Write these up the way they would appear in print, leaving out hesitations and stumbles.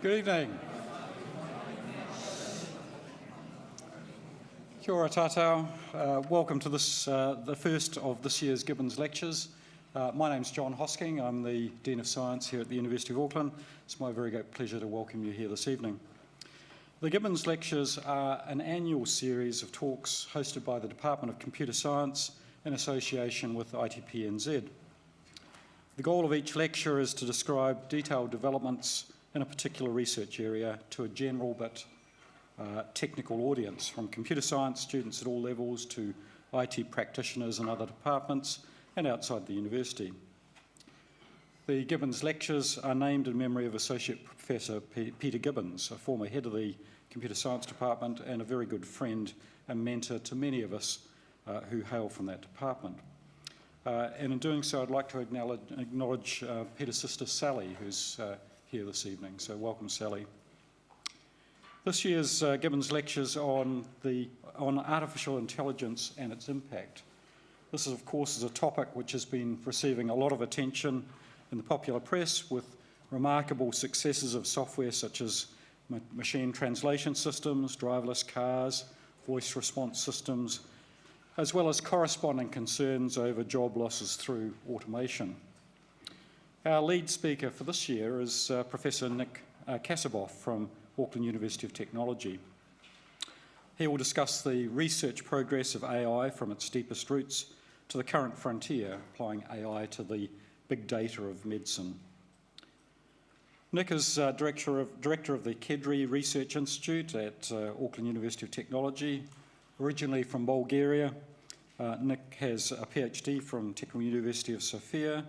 Good evening. Kia ora tātou. Welcome to this, the first of this year's Gibbons Lectures. My name's John Hosking. I'm the Dean of Science here at the University of Auckland. It's my very great pleasure to welcome you here this evening. The Gibbons Lectures are an annual series of talks hosted by the Department of Computer Science in association with ITP-NZ. The goal of each lecture is to describe detailed developments in a particular research area to a general but technical audience, from computer science students at all levels to IT practitioners in other departments and outside the university. The Gibbons Lectures are named in memory of Associate Professor Peter Gibbons, a former head of the Computer Science Department and a very good friend and mentor to many of us who hail from that department. And in doing so, I'd like to acknowledge Peter's sister Sally, who's here this evening. So welcome, Sally. This year's Gibbons Lectures on artificial intelligence and its impact. This, of course, is a topic which has been receiving a lot of attention in the popular press, with remarkable successes of software such as machine translation systems, driverless cars, voice response systems, as well as corresponding concerns over job losses through automation. Our lead speaker for this year is Professor Nick Kassaboff from Auckland University of Technology. He will discuss the research progress of AI from its deepest roots to the current frontier, applying AI to the big data of medicine. Nick is director of the Kedri Research Institute at Auckland University of Technology. Originally from Bulgaria, Nick has a PhD from Technical University of Sofia,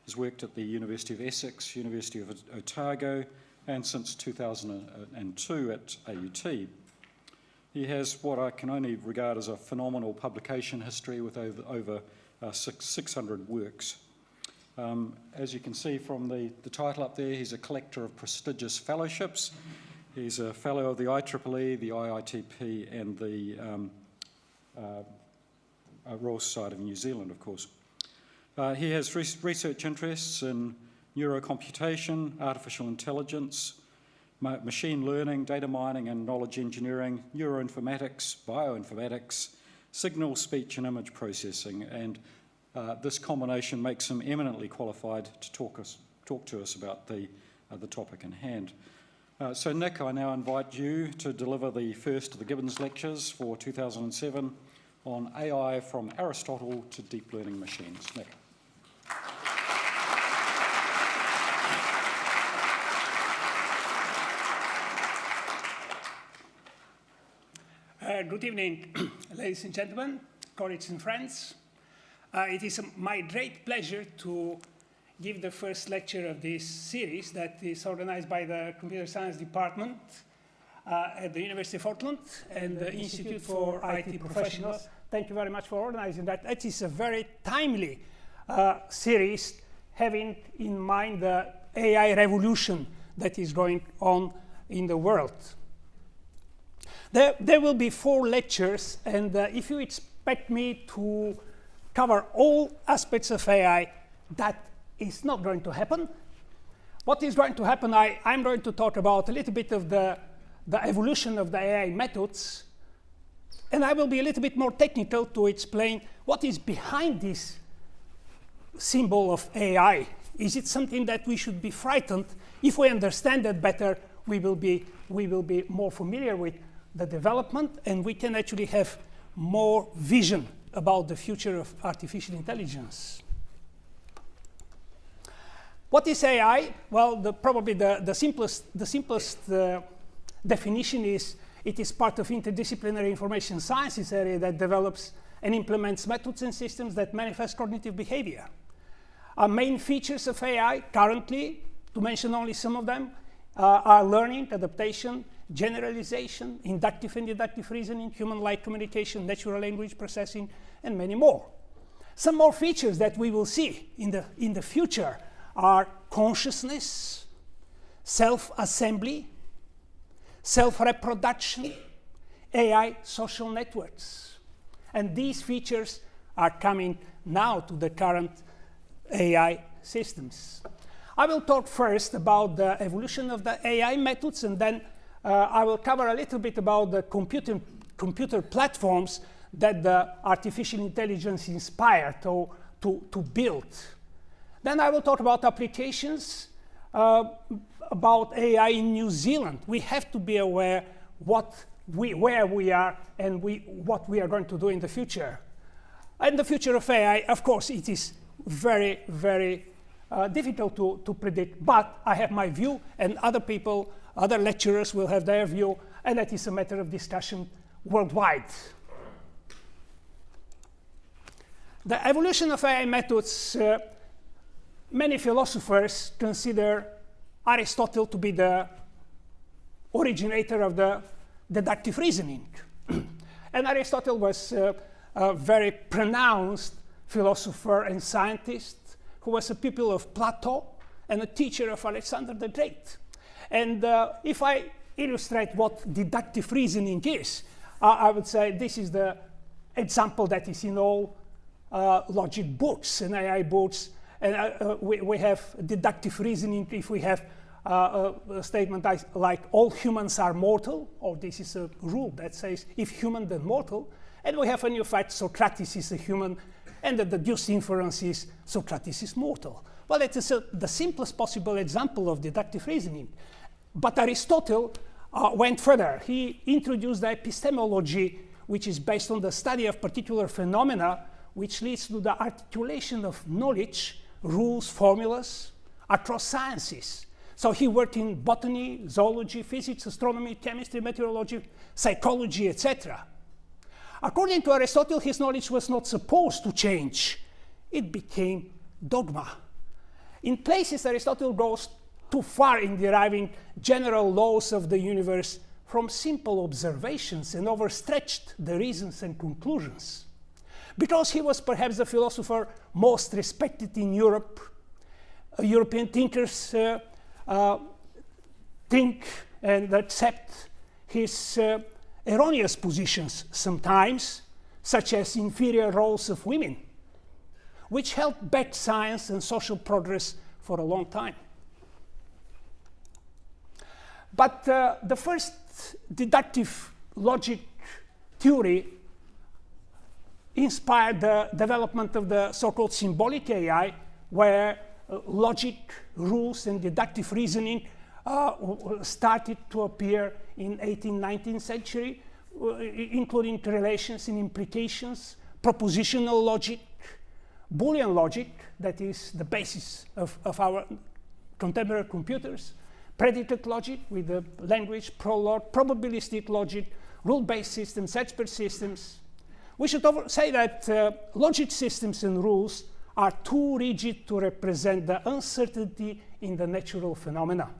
has worked at the University of Essex, University of Otago, and since 2002 at AUT. He has what I can only regard as a phenomenal publication history with over 600 works. As you can see from the title up there, he's a collector of prestigious fellowships. He's a fellow of the IEEE, the IITP, and the Royal Society of New Zealand, of course. He has research interests in neurocomputation, artificial intelligence, machine learning, data mining and knowledge engineering, neuroinformatics, bioinformatics, signal, speech and image processing, and this combination makes him eminently qualified to talk to us about the topic in hand. So Nick, I now invite you to deliver the first of the Gibbons Lectures for 2007 on AI from Aristotle to deep learning machines. Nick. Good evening, ladies and gentlemen, colleagues and friends. It is my great pleasure to give the first lecture of this series that is organized by the Computer Science Department at the University of Auckland and the Institute for IT Professionals. Thank you very much for organizing that. It is a very timely series, having in mind the AI revolution that is going on in the world. There will be 4 lectures, and if you expect me to cover all aspects of AI, that is not going to happen. What is going to happen, I'm going to talk about a little bit of the evolution of the AI methods, and I will be a little bit more technical to explain what is behind this symbol of AI. Is it something that we should be frightened? If we understand that better, we will be more familiar with the development, and we can actually have more vision about the future of artificial intelligence. What is AI? Well, probably the simplest definition is it is part of interdisciplinary information sciences area that develops and implements methods and systems that manifest cognitive behavior. Our main features of AI currently, to mention only some of them, are learning, adaptation, generalization, inductive and deductive reasoning, human-like communication, natural language processing, and many more. Some more features that we will see in the future are consciousness, self-assembly, self-reproduction, AI social networks. And these features are coming now to the current AI systems. I will talk first about the evolution of the AI methods, and then I will cover a little bit about the computer platforms that the artificial intelligence inspired to build. Then I will talk about applications about AI in New Zealand. We have to be aware where we are and what we are going to do in the future. And the future of AI, of course, it is very, very difficult to predict, but I have my view, and other people, other lecturers will have their view, and that is a matter of discussion worldwide. The evolution of AI methods, many philosophers consider Aristotle to be the originator of the deductive reasoning. And Aristotle was a very pronounced philosopher and scientist who was a pupil of Plato and a teacher of Alexander the Great. And if I illustrate what deductive reasoning is, I would say this is the example that is in all logic books and AI books. And we have deductive reasoning if we have a statement like all humans are mortal, or this is a rule that says if human then mortal. And we have a new fact, Socrates is a human, and the deduced inference is Socrates is mortal. Well, it is the simplest possible example of deductive reasoning. But Aristotle went further. He introduced the epistemology, which is based on the study of particular phenomena, which leads to the articulation of knowledge, rules, formulas across sciences. So he worked in botany, zoology, physics, astronomy, chemistry, meteorology, psychology, etc. According to Aristotle, his knowledge was not supposed to change. It became dogma. In places, Aristotle goes too far in deriving general laws of the universe from simple observations and overstretched the reasons and conclusions. Because he was perhaps the philosopher most respected in Europe, European thinkers think and accept his erroneous positions sometimes, such as inferior roles of women, which held back science and social progress for a long time. But the first deductive logic theory inspired the development of the so-called symbolic AI, where logic, rules, and deductive reasoning started to appear in 18th, 19th century, including relations and implications, propositional logic, Boolean logic, that is the basis of our contemporary computers, predicate logic with the language, prologue, probabilistic logic, rule-based systems, expert systems. We should say that logic systems and rules are too rigid to represent the uncertainty in the natural phenomena.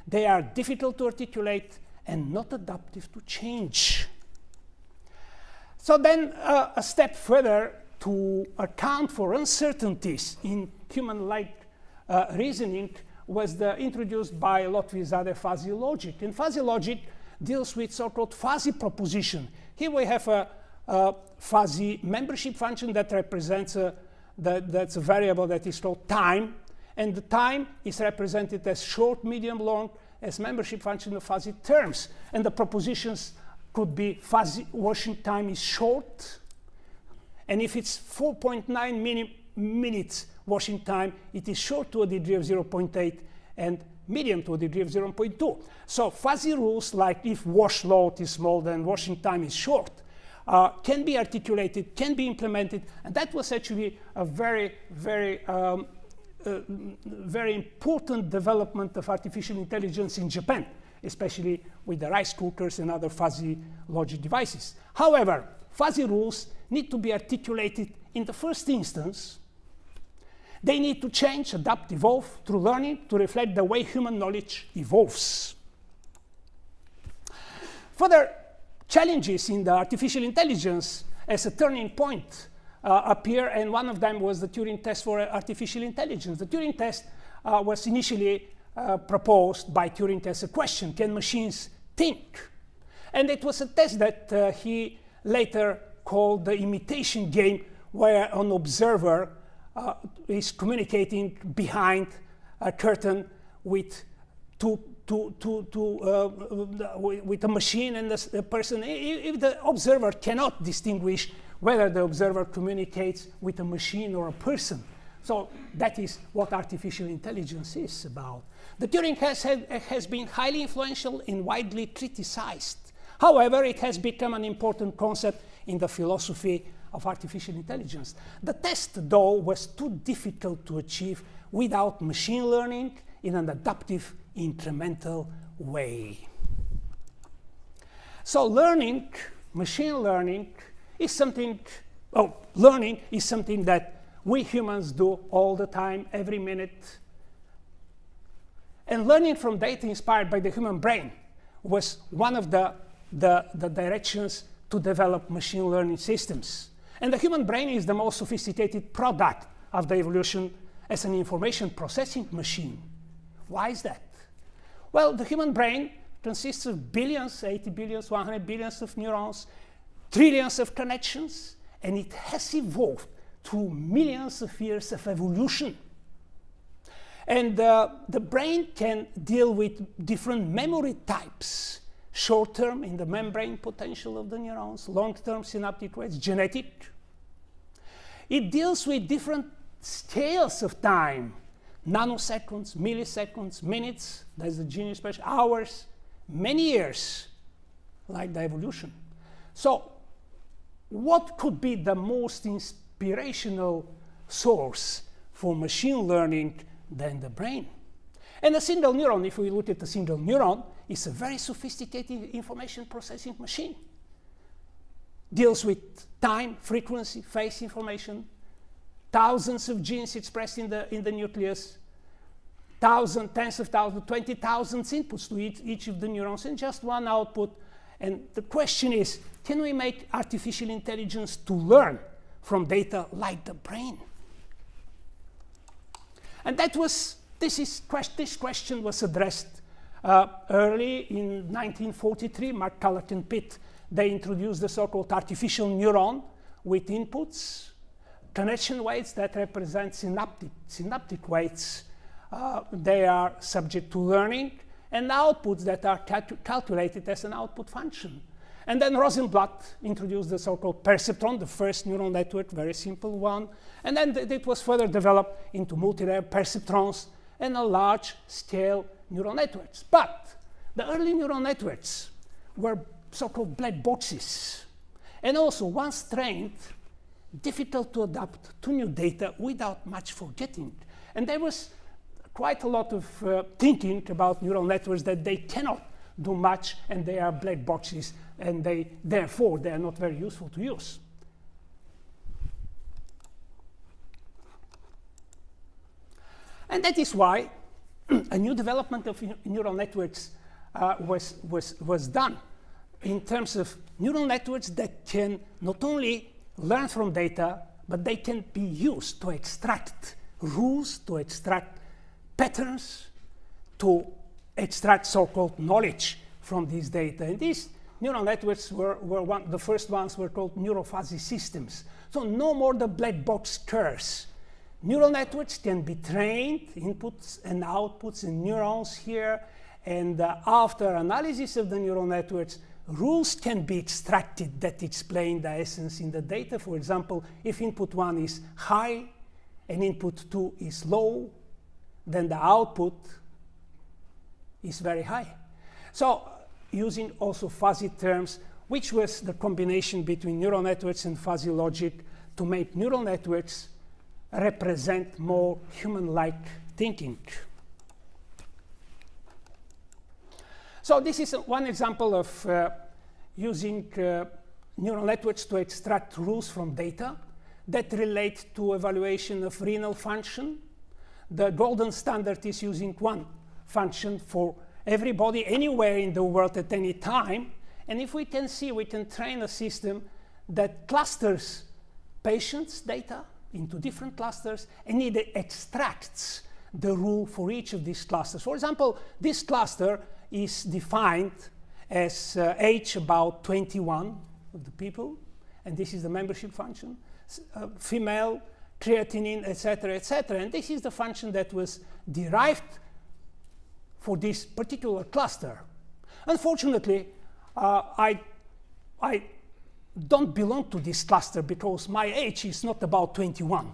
They are difficult to articulate and not adaptive to change. So then a step further to account for uncertainties in human-like reasoning was introduced by Lotfi-Zadeh fuzzy logic. And fuzzy logic deals with so-called fuzzy proposition. Here we have a fuzzy membership function that represents that's a variable that is called time, and the time is represented as short, medium, long, as membership function of fuzzy terms. And the propositions could be fuzzy washing time is short, and if it's 4.9 minutes washing time, it is short to a degree of 0.8 and medium to a degree of 0.2. So fuzzy rules like if wash load is small, then washing time is short, can be articulated, can be implemented, and that was actually a very, very, very important development of artificial intelligence in Japan, especially with the rice cookers and other fuzzy logic devices. However, fuzzy rules need to be articulated in the first instance. They need to change, adapt, evolve through learning to reflect the way human knowledge evolves. Further challenges in the artificial intelligence as a turning point appear, and one of them was the Turing test for artificial intelligence. The Turing test was initially proposed by Turing as a question: can machines think? And it was a test that he later called the imitation game, where an observer is communicating behind a curtain with with a machine and a person. If the observer cannot distinguish whether the observer communicates with a machine or a person. So that is what artificial intelligence is about. The Turing has been highly influential and widely criticized. However, it has become an important concept in the philosophy of artificial intelligence. The test, though, was too difficult to achieve without machine learning in an adaptive, incremental way. So learning, machine learning, is something, learning is something that we humans do all the time, every minute. And learning from data inspired by the human brain was one of the directions to develop machine learning systems. And the human brain is the most sophisticated product of the evolution as an information processing machine. Why is that? Well, the human brain consists of billions, 80 billions, 100 billions of neurons, trillions of connections, and it has evolved through millions of years of evolution. And the brain can deal with different memory types, short-term in the membrane potential of the neurons, long-term synaptic rates, genetic. It deals with different scales of time, nanoseconds, milliseconds, minutes, that's the genius expression, hours, many years, like the evolution. So what could be the most inspirational source for machine learning than the brain? And a single neuron, if we look at a single neuron, is a very sophisticated information processing machine. Deals with time, frequency, phase information, thousands of genes expressed in the nucleus, thousands, tens of thousands, 20,000 inputs to each of the neurons, and just one output. And the question is, can we make artificial intelligence to learn from data like the brain? And this question was addressed early in 1943. McCulloch and Pitt, they introduced the so-called artificial neuron with inputs, connection weights that represent synaptic weights. They are subject to learning, and outputs that are calculated as an output function. And then Rosenblatt introduced the so-called perceptron, the first neural network, very simple one. And then it was further developed into multi-layer perceptrons and a large-scale neural networks. But the early neural networks were so-called black boxes. And also, once trained, difficult to adapt to new data without much forgetting. And there was quite a lot of thinking about neural networks that they cannot do much, and they are black boxes, and therefore they are not very useful to use. And that is why a new development of neural networks was done in terms of neural networks that can not only learn from data, but they can be used to extract rules, to extract patterns, to extract so-called knowledge from these data. And these neural networks the first ones were called neurofuzzy systems. So no more the black box curse. Neural networks can be trained, inputs and outputs in neurons here, and after analysis of the neural networks, rules can be extracted that explain the essence in the data. For example, if input 1 is high and input 2 is low, then the output is very high. So using also fuzzy terms, which was the combination between neural networks and fuzzy logic to make neural networks represent more human-like thinking. So this is one example of using neural networks to extract rules from data that relate to evaluation of renal function. The golden standard is using one function for everybody anywhere in the world at any time. And if we can see, we can train a system that clusters patients' data into different clusters, and it extracts the rule for each of these clusters. For example, this cluster is defined as age about 21 of the people, and this is the membership function. Female creatinine, etc., etc. And this is the function that was derived for this particular cluster. Unfortunately, I don't belong to this cluster because my age is not about 21.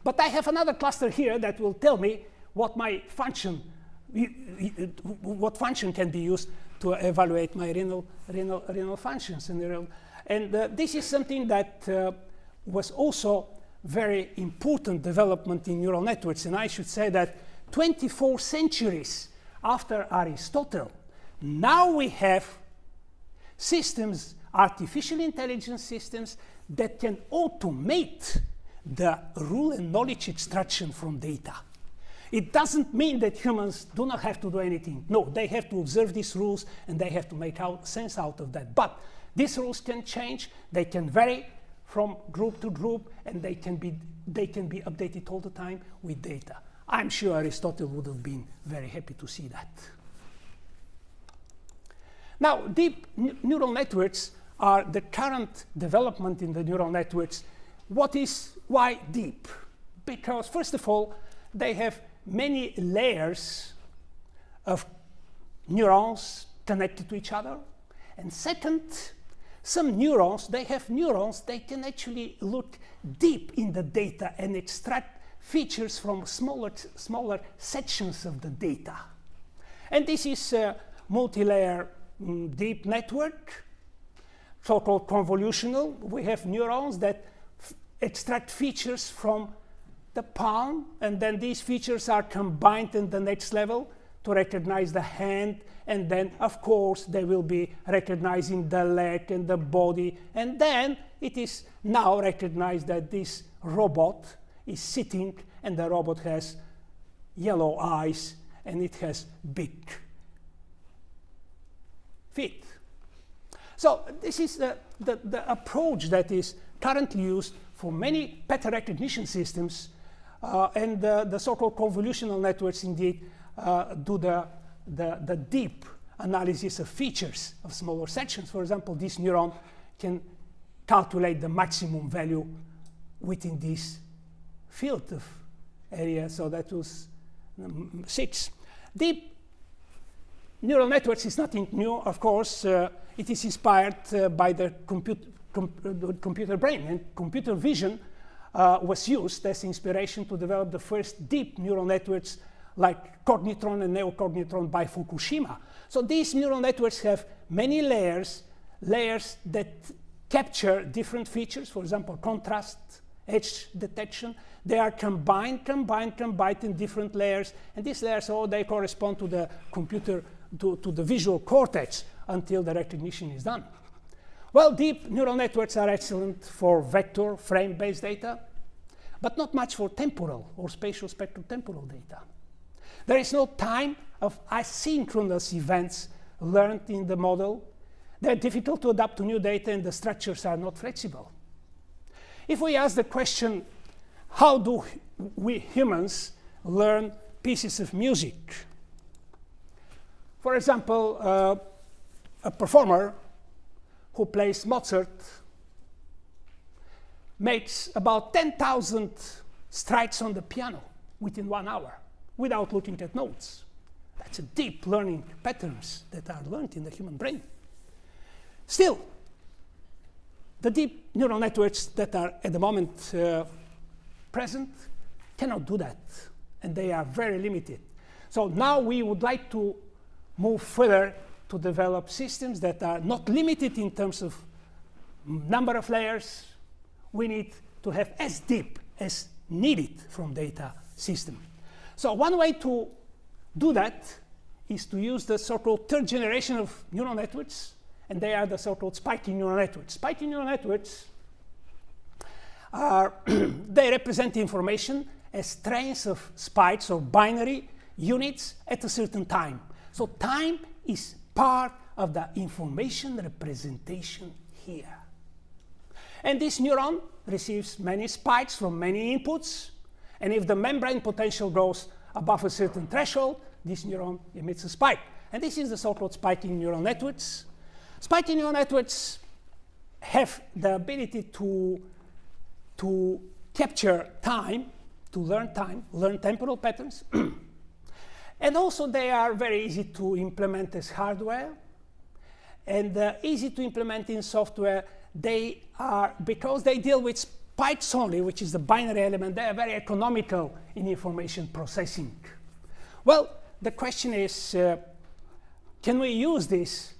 But I have another cluster here that will tell me what my function, what function can be used to evaluate my renal functions. And this is something that was also very important development in neural networks. And I should say that 24 centuries after Aristotle, now we have systems, artificial intelligence systems, that can automate the rule and knowledge extraction from data. It doesn't mean that humans do not have to do anything. No, they have to observe these rules and they have to make sense out of that. But these rules can change, they can vary from group to group, and they can be updated all the time with data. I'm sure Aristotle would have been very happy to see that. Now, deep neural networks are the current development in the neural networks. Why deep? Because first of all, they have many layers of neurons connected to each other. And second, some neurons, they can actually look deep in the data and extract features from smaller sections of the data. And this is a multi-layer deep network, so-called convolutional. We have neurons that extract features from the palm, and then these features are combined in the next level to recognize the hand, and then of course they will be recognizing the leg and the body, and then it is now recognized that this robot is sitting, and the robot has yellow eyes and it has big feet. So this is the approach that is currently used for many pattern recognition systems, and the so-called convolutional networks indeed do the deep analysis of features of smaller sections. For example, this neuron can calculate the maximum value within this field of area, so that was 6. Deep neural networks is nothing new, of course. It is inspired by the computer brain, and computer vision was used as inspiration to develop the first deep neural networks like cognitron and neocognitron by Fukushima. So these neural networks have many layers that capture different features, for example, contrast, edge detection. They are combined in different layers, and these layers, they correspond to the computer, to the visual cortex until the recognition is done. Well, deep neural networks are excellent for vector frame-based data, but not much for temporal or spatial spectral-temporal data. There is no time of asynchronous events learned in the model. They're difficult to adapt to new data, and the structures are not flexible. If we ask the question, how do we humans learn pieces of music? For example, a performer who plays Mozart makes about 10,000 strikes on the piano within 1 hour without looking at notes. That's a deep learning patterns that are learned in the human brain. Still, the deep neural networks that are at the moment present cannot do that, and they are very limited. So now we would like to move further to develop systems that are not limited in terms of number of layers. We need to have as deep as needed from data system. So one way to do that is to use the so-called third generation of neural networks, and they are the so-called spiking neural networks. Spiking neural networks are they represent information as strains of spikes or binary units at a certain time. So time is part of the information representation here. And this neuron receives many spikes from many inputs, and if the membrane potential goes above a certain threshold, this neuron emits a spike. And this is the so-called spiking neural networks. Spiking neural networks have the ability to capture time, to learn temporal patterns. And also they are very easy to implement as hardware. And easy to implement in software, they are, because they deal with bytes only, which is the binary element, they are very economical in information processing. Well, the question is, can we use these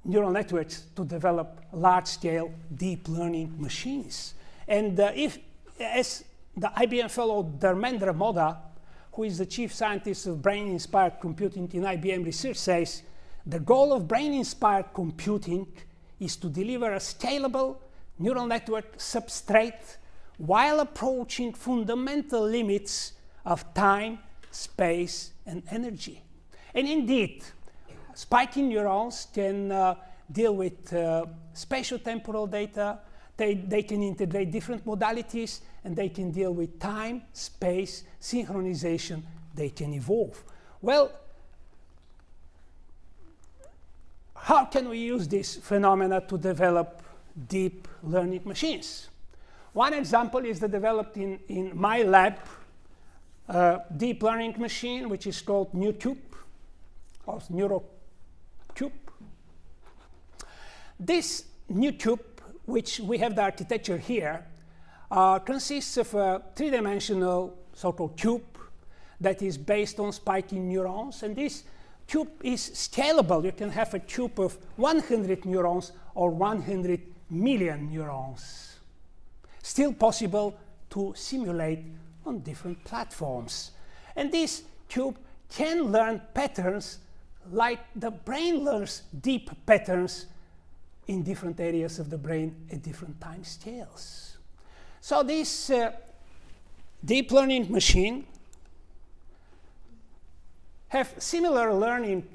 neural networks to develop large-scale deep learning machines? And if, as the IBM fellow Dharmendra Moda, who is the chief scientist of brain-inspired computing in IBM Research, says, the goal of brain-inspired computing is to deliver a scalable neural network substrate while approaching fundamental limits of time, space, and energy. And indeed, spiking neurons can deal with spatiotemporal data. They can integrate different modalities, and they can deal with time, space, synchronization. They can evolve. Well, how can we use this phenomena to develop deep learning machines? One example is the developed in my lab deep learning machine, which is called NeuCube, or NeuroCube. This NeuCube, which we have the architecture here, consists of a three-dimensional so-called cube that is based on spiking neurons. And this cube is scalable. You can have a cube of 100 neurons or 100 million neurons. Still possible to simulate on different platforms. And this cube can learn patterns like the brain learns deep patterns in different areas of the brain at different time scales. So this deep learning machine have similar learning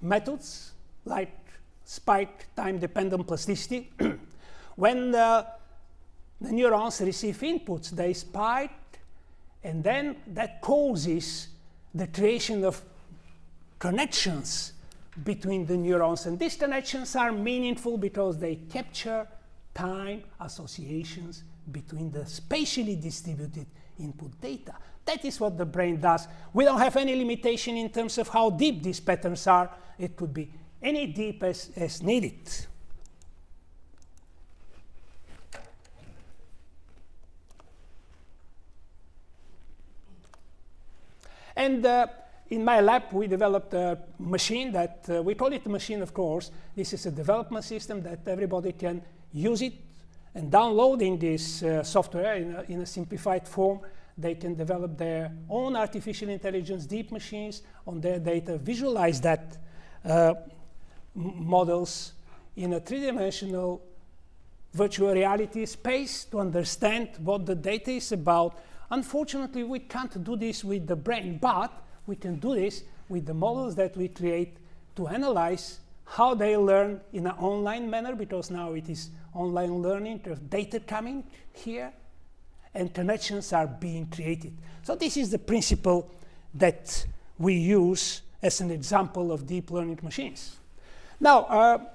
methods like spike time-dependent plasticity. When the neurons receive inputs, they spike, and then that causes the creation of connections between the neurons. And these connections are meaningful because they capture time associations between the spatially distributed input data. That is what the brain does. We don't have any limitation in terms of how deep these patterns are. It could be any deep as needed. And in my lab, we developed a machine that we call it a machine, of course. This is a development system that everybody can use it. And downloading this software in a simplified form, they can develop their own artificial intelligence deep machines on their data, visualize that models in a three-dimensional virtual reality space to understand what the data is about. Unfortunately, we can't do this with the brain, but we can do this with the models that we create to analyze how they learn in an online manner, because now it is online learning, there's data coming here, and connections are being created. So this is the principle that we use as an example of deep learning machines. Now,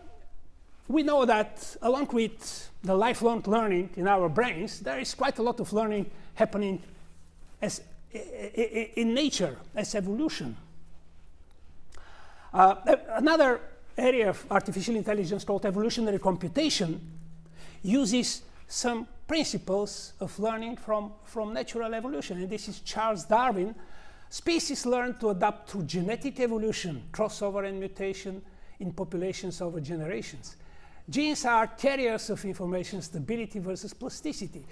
we know that along with the lifelong learning in our brains, there is quite a lot of learning happening as in nature, as evolution. Another area of artificial intelligence called evolutionary computation uses some principles of learning from natural evolution. And this is Charles Darwin. Species learn to adapt through genetic evolution, crossover and mutation in populations over generations. Genes are carriers of information stability versus plasticity.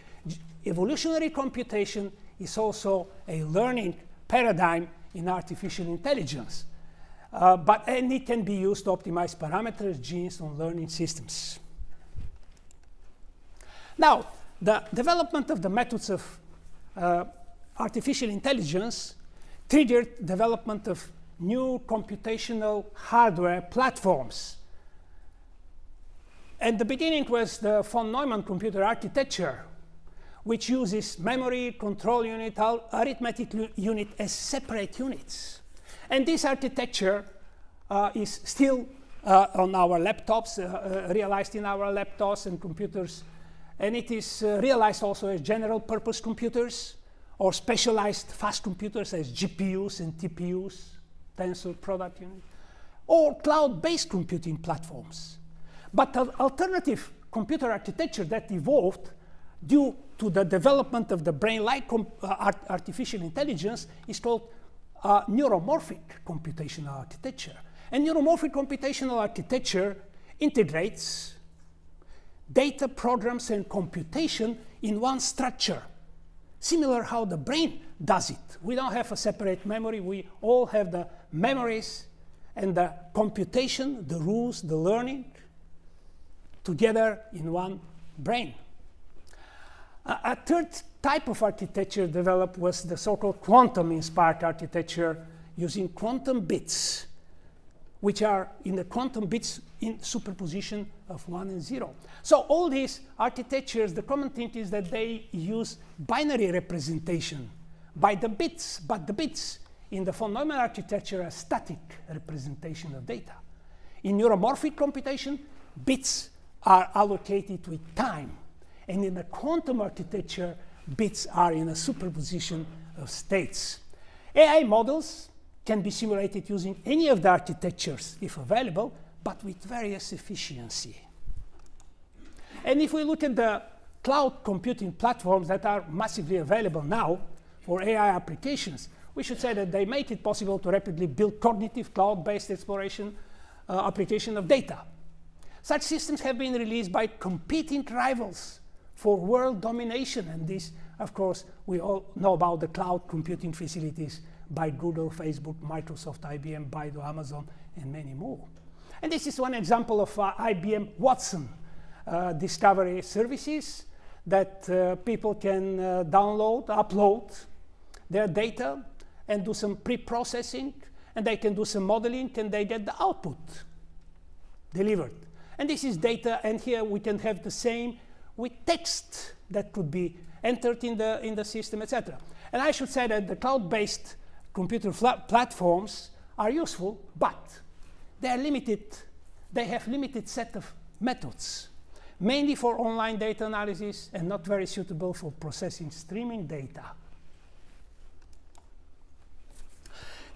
Evolutionary computation is also a learning paradigm in artificial intelligence. And it can be used to optimize parameters, genes, on learning systems. Now, the development of the methods of artificial intelligence triggered development of new computational hardware platforms. And the beginning was the von Neumann computer architecture, which uses memory, control unit, arithmetic unit as separate units. And this architecture is still on our laptops, realized in our laptops and computers and it is realized also as general purpose computers or specialized fast computers as GPUs and TPUs, tensor product unit, or cloud-based computing platforms. But an alternative computer architecture that evolved due to the development of the brain-like artificial intelligence is called neuromorphic computational architecture. And neuromorphic computational architecture integrates data, programs, and computation in one structure, similar how the brain does it. We don't have a separate memory. We all have the memories and the computation, the rules, the learning, together in one brain. A third type of architecture developed was the so-called quantum-inspired architecture using quantum bits, which are in the quantum bits in superposition of 1 and 0. So all these architectures, the common thing is that they use binary representation by the bits, but the bits in the von Neumann architecture are static representation of data. In neuromorphic computation, bits are allocated with time. And in the quantum architecture, bits are in a superposition of states. AI models can be simulated using any of the architectures if available, but with various efficiency. And if we look at the cloud computing platforms that are massively available now for AI applications, we should say that they make it possible to rapidly build cognitive cloud-based exploration application of data. Such systems have been released by competing rivals for world domination, and this, of course, we all know about the cloud computing facilities by Google, Facebook, Microsoft, IBM, Baidu, Amazon, and many more. And this is one example of IBM Watson discovery services that people can download, upload their data, and do some pre-processing, and they can do some modeling, and they get the output delivered. And this is data, and here we can have the same with text that could be entered in the system, etc. And I should say that the cloud-based computer platforms are useful, but they are limited. They have limited set of methods, mainly for online data analysis and not very suitable for processing streaming data.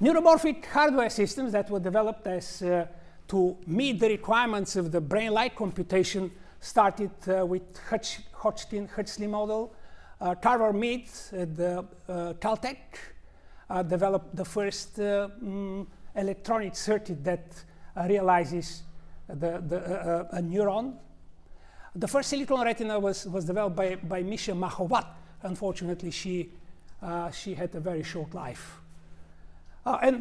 Neuromorphic hardware systems that were developed as to meet the requirements of the brain-like computation started with Hodgkin-Huxley model. Carver Mead at the Caltech developed the first electronic circuit that realizes a neuron. The first silicon retina was developed by Misha Mahovat. Unfortunately, she had a very short life. At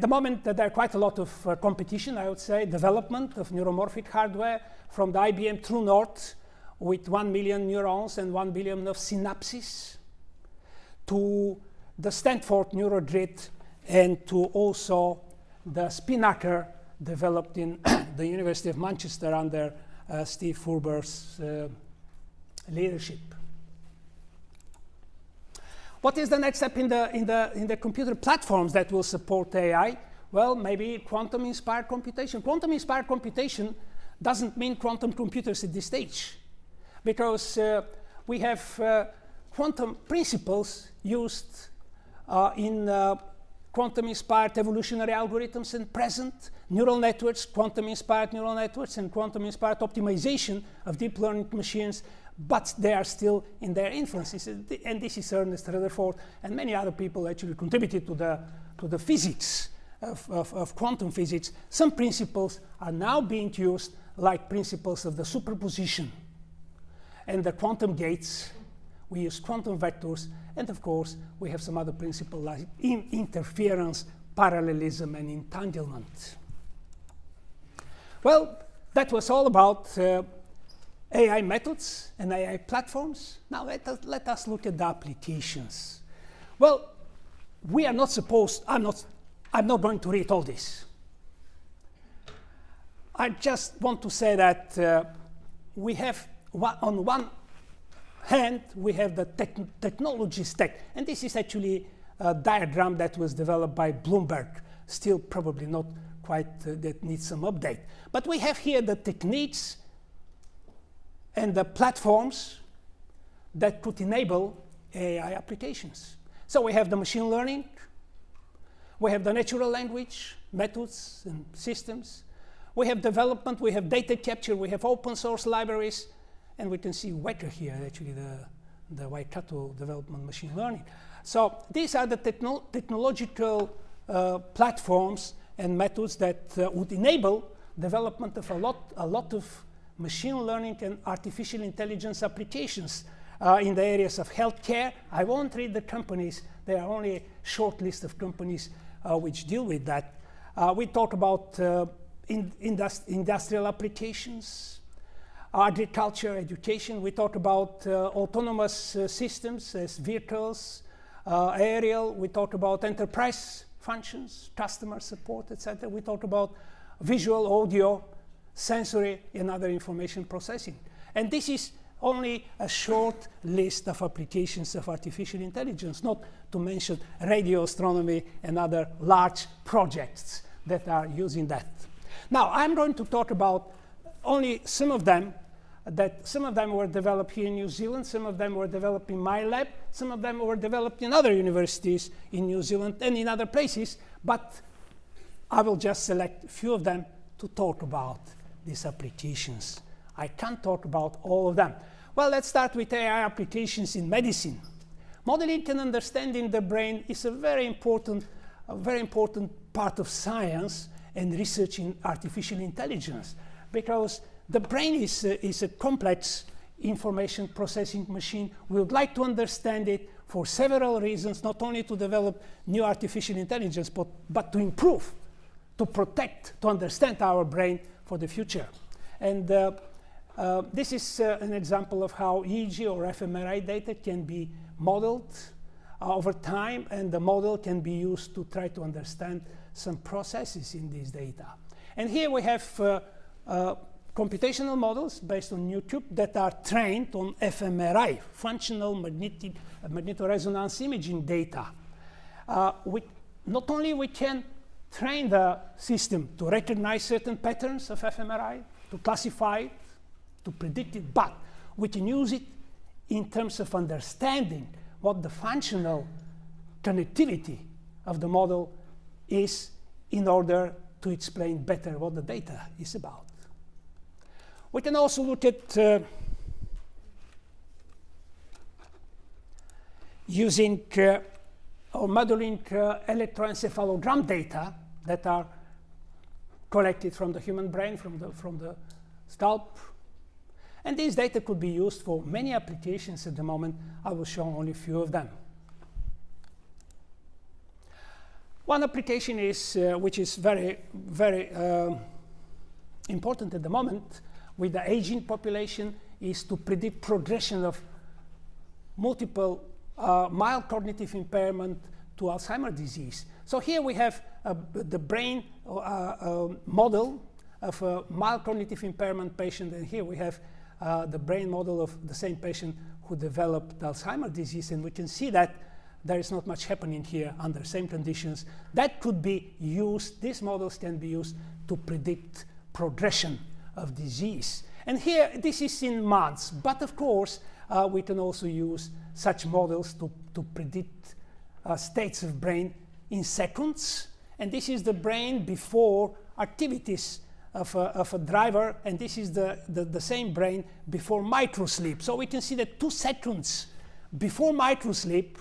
the moment, there are quite a lot of competition, I would say, development of neuromorphic hardware from the IBM True North with 1 million neurons and 1 billion of synapses to the Stanford NeuroGrid and to also the Spinnaker developed in the University of Manchester under Steve Furber's leadership. What is the next step in the computer platforms that will support AI? Well, maybe quantum-inspired computation. Quantum-inspired computation doesn't mean quantum computers at this stage, because we have quantum principles used in quantum-inspired evolutionary algorithms and present neural networks, quantum-inspired neural networks, and quantum-inspired optimization of deep learning machines, but they are still in their infancy. And this is Ernest Rutherford and many other people actually contributed to the physics of quantum physics. Some principles are now being used, like principles of the superposition and the quantum gates. We use quantum vectors, and of course, we have some other principles like interference, parallelism, and entanglement. Well, that was all about AI methods and AI platforms. Now let us look at the applications. Well, we are not supposed, I'm not going to read all this. I just want to say that we have, on one hand, we have the technology stack. And this is actually a diagram that was developed by Bloomberg, still probably not quite, that needs some update. But we have here the techniques and the platforms that could enable AI applications. So we have the machine learning, we have the natural language methods and systems, we have development, we have data capture, we have open source libraries, and we can see Wecker here, actually the Waikato development machine learning. So these are the technological platforms and methods that would enable development of a lot of machine learning and artificial intelligence applications in the areas of healthcare. I won't read the companies. There are only a short list of companies which deal with that. We talk about industrial applications, agriculture, education. We talk about autonomous systems as vehicles, aerial. We talk about enterprise functions, customer support, etc. We talk about visual, audio, sensory, and other information processing. And this is only a short list of applications of artificial intelligence, not to mention radio astronomy and other large projects that are using that. Now, I'm going to talk about only some of them, that some of them were developed here in New Zealand, some of them were developed in my lab, some of them were developed in other universities in New Zealand and in other places, but I will just select a few of them to talk about these applications. I can't talk about all of them. Well, let's start with AI applications in medicine. Modeling and understanding the brain is a very important part of science and research in artificial intelligence, because the brain is a complex information processing machine. We would like to understand it for several reasons, not only to develop new artificial intelligence, but to improve, to protect, to understand our brain for the future. And this is an example of how EEG or fMRI data can be modeled over time, and the model can be used to try to understand some processes in this data. And here we have computational models based on YouTube that are trained on fMRI, functional magnetoresonance imaging data. Not only we can train the system to recognize certain patterns of fMRI, to classify it, to predict it, but we can use it in terms of understanding what the functional connectivity of the model is in order to explain better what the data is about. We can also look at using or modeling electroencephalogram data that are collected from the human brain, from the scalp. And these data could be used for many applications at the moment. I will show only a few of them. One application is, which is very important at the moment with the aging population, is to predict progression of multiple mild cognitive impairment to Alzheimer's disease. So here we have the brain model of a mild cognitive impairment patient, and here we have the brain model of the same patient who developed Alzheimer's disease, and we can see that there is not much happening here under same conditions. That could be used, these models can be used to predict progression of disease. And here, this is in months, but of course, we can also use such models to predict states of brain in seconds. And this is the brain before activities of a driver, and this is the same brain before microsleep. So we can see that 2 seconds before microsleep,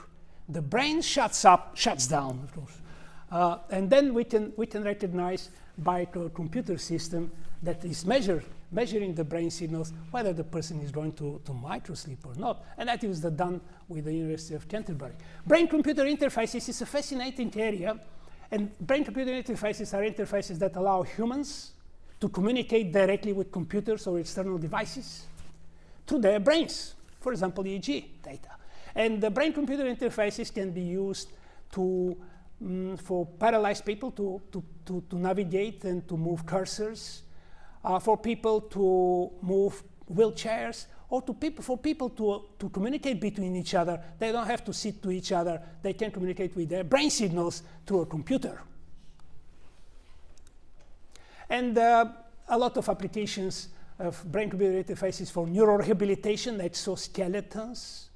the brain shuts down, of course. And then we can recognize by a computer system that is measuring the brain signals whether the person is going to microsleep or not. And that is done with the University of Canterbury. Brain-computer interfaces is a fascinating area, and brain-computer interfaces are interfaces that allow humans to communicate directly with computers or external devices through their brains, for example, EEG data. And the brain-computer interfaces can be used for paralyzed people to navigate and to move cursors, for people to move wheelchairs, or for people to communicate between each other. They don't have to sit to each other. They can communicate with their brain signals through a computer. And a lot of applications of brain-computer interfaces for neurorehabilitation, exoskeletons,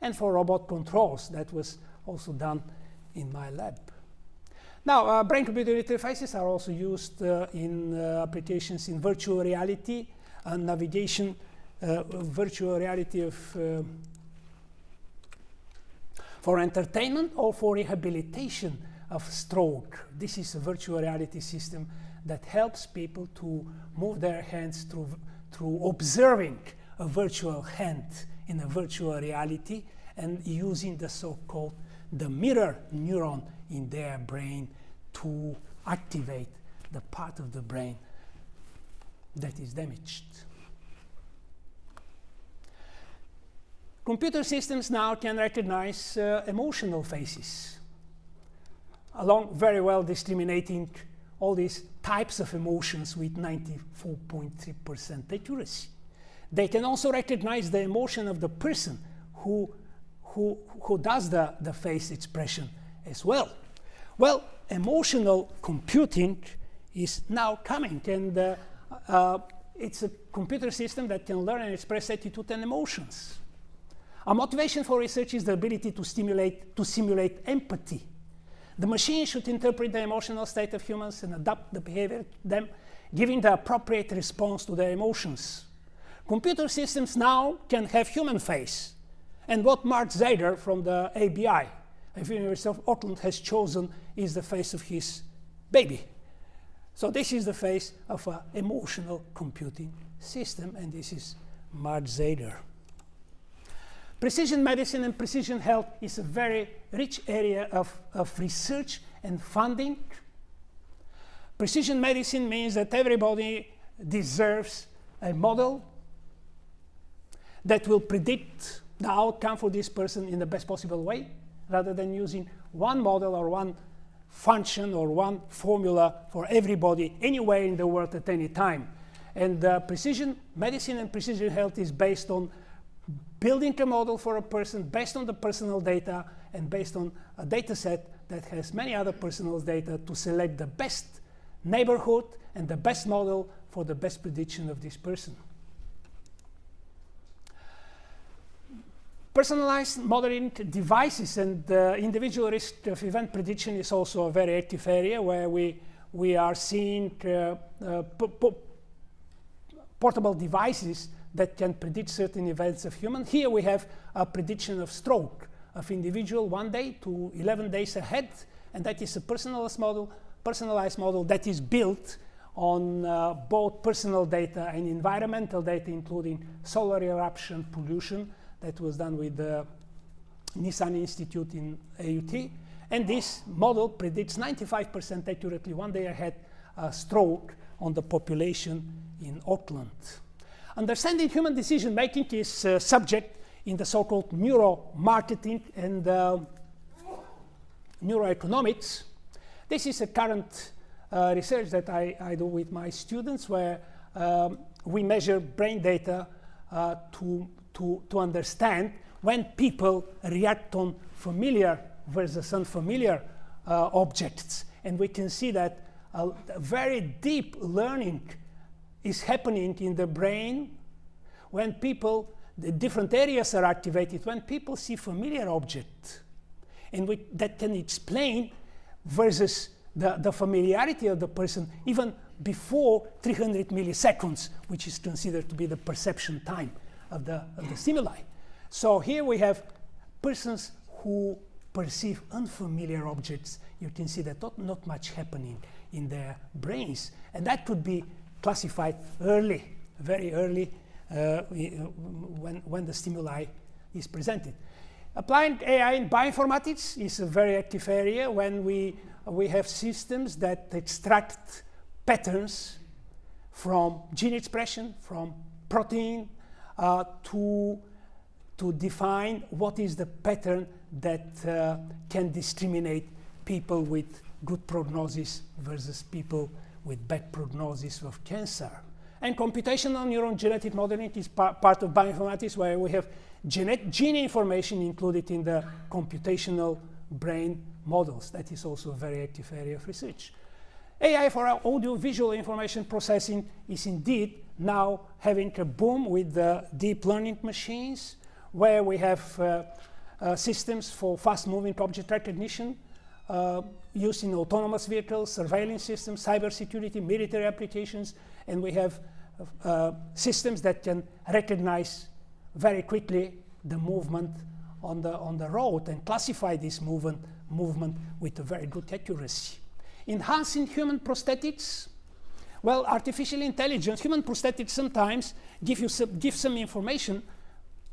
and for robot controls. That was also done in my lab. Now, brain-computer interfaces are also used in applications in virtual reality and navigation, virtual reality for entertainment or for rehabilitation of stroke. This is a virtual reality system that helps people to move their hands through observing a virtual hand in a virtual reality and using the so-called the mirror neuron in their brain to activate the part of the brain that is damaged. Computer systems now can recognize emotional faces, along very well discriminating all these types of emotions with 94.3% accuracy. They can also recognize the emotion of the person who does the face expression as well. Well, emotional computing is now coming, and it's a computer system that can learn and express attitude and emotions. A motivation for research is the ability to simulate empathy. The machine should interpret the emotional state of humans and adapt the behavior to them, giving the appropriate response to their emotions. Computer systems now can have human face, and what Mark Zader from the ABI of the University of Auckland has chosen is the face of his baby. So this is the face of an emotional computing system, and this is Mark Zader. Precision medicine and precision health is a very rich area of research and funding. Precision medicine means that everybody deserves a model that will predict the outcome for this person in the best possible way, rather than using one model or one function or one formula for everybody anywhere in the world at any time. And precision medicine and precision health is based on building a model for a person based on the personal data and based on a data set that has many other personal data to select the best neighborhood and the best model for the best prediction of this person. Personalized modeling devices and individual risk of event prediction is also a very active area where we are seeing portable devices that can predict certain events of human. Here we have a prediction of stroke of individual 1 day to 11 days ahead, and that is a personalized model that is built on both personal data and environmental data, including solar eruption, pollution. That was done with the Nissan Institute in AUT. And this model predicts 95% accurately 1 day ahead stroke on the population in Auckland. Understanding human decision making is subject in the so-called neuromarketing and neuroeconomics. This is a current research that I do with my students, where we measure brain data to understand when people react on familiar versus unfamiliar objects. And we can see that a very deep learning is happening in the brain when people, the different areas are activated, when people see familiar objects. And that can explain versus the familiarity of the person even before 300 milliseconds, which is considered to be the perception time of the stimuli. So here we have persons who perceive unfamiliar objects. You can see that not much happening in their brains. And that could be classified early, very early, when the stimuli is presented. Applying AI in bioinformatics is a very active area when we have systems that extract patterns from gene expression, from protein, to define what is the pattern that can discriminate people with good prognosis versus people with bad prognosis of cancer. And computational neuron genetic modeling is part of bioinformatics, where we have gene information included in the computational brain models. That is also a very active area of research. AI for our audio-visual information processing is indeed now having a boom with the deep learning machines, where we have systems for fast-moving object recognition used in autonomous vehicles, surveillance systems, cybersecurity, military applications, and we have systems that can recognize very quickly the movement on the road and classify this movement with a very good accuracy. Enhancing human prosthetics. Well, artificial intelligence, human prosthetics sometimes give some information,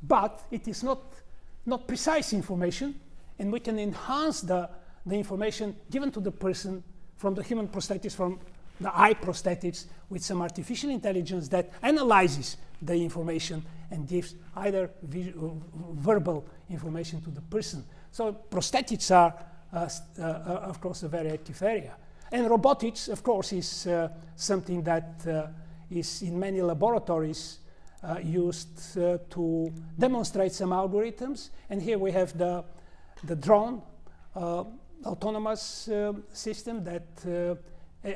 but it is not precise information, and we can enhance the information given to the person from the human prosthetics, from the eye prosthetics, with some artificial intelligence that analyzes the information and gives either verbal information to the person. So prosthetics are, of course, a very active area. And robotics, of course, is something that is in many laboratories used to demonstrate some algorithms. And here we have the drone autonomous system that